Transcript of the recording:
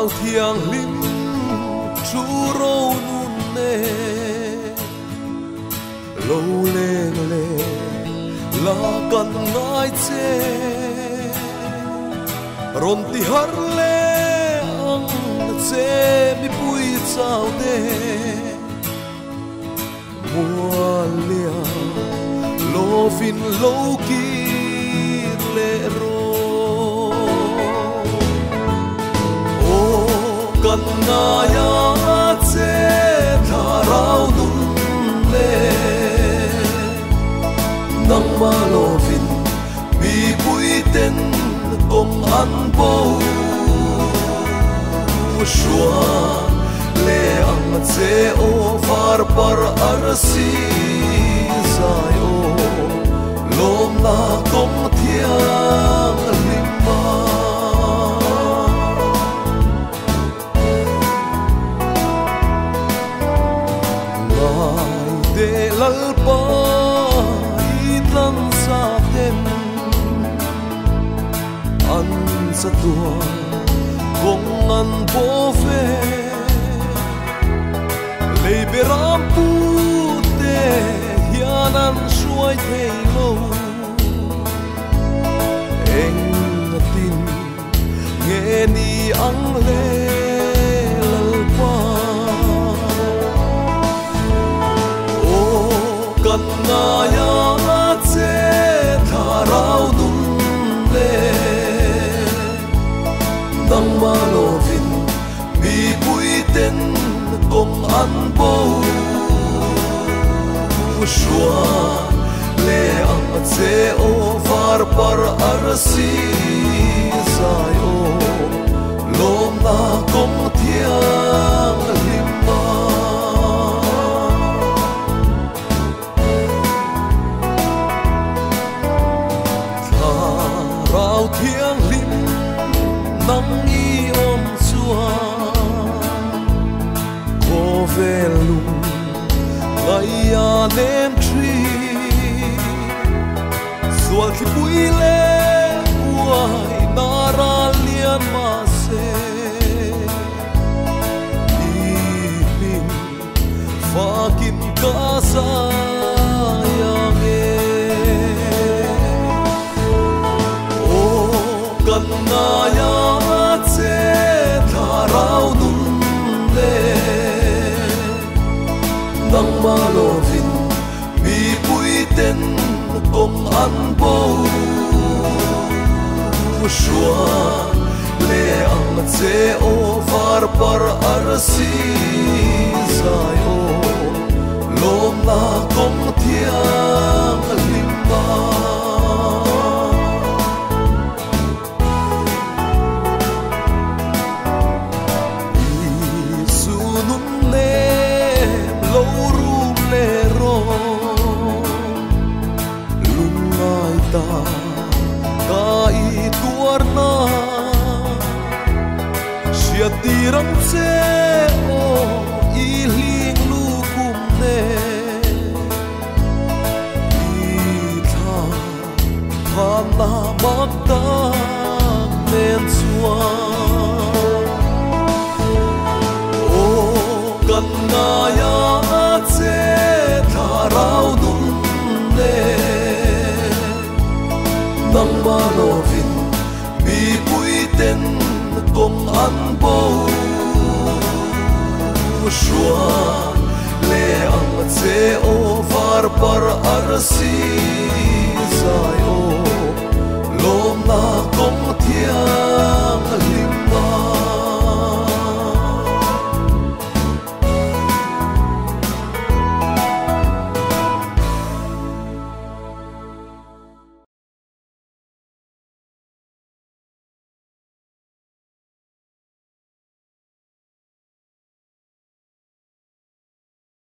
rau thiang lim chu rô nun nè lâu lên lệ là cần ngài chê ron ti har lệ ang chê mi bui chao đê mua lia lo fin lâu ki lệ rô ô cần ngài chê thà rau nun lệ nang ma lo vin bi pui ten công an bo shua le ang che o far par ar si sai o lom na công thiang lima ngai de lalpa lang sa tem an sa tua kong an bo fe lei beram pu te hian an suai thei lo eng tin nghe ni ang le lalpa o kan na ya rau nun lệ nang ma lo vin bi pui ten công an bo shua le ang che o far par ar si sai o lom na công thiang lima thiang lim nang i om chua ko velum ngai a nem tri sual ki pui le uai nara lian ma se i min fakin casa yang kan ngaya che tha rau nun le nang ma lo vin bi pui ten công an bo shua le ang che o far par ar si sai o lom na công thiang lima tirang che o i hling lu kum ne i tha phan na mak ta nen chua o kan na ya che tha rau nun ne nang ma lo vin bi pui ten công an bo shua le ang che o far par ar si sai o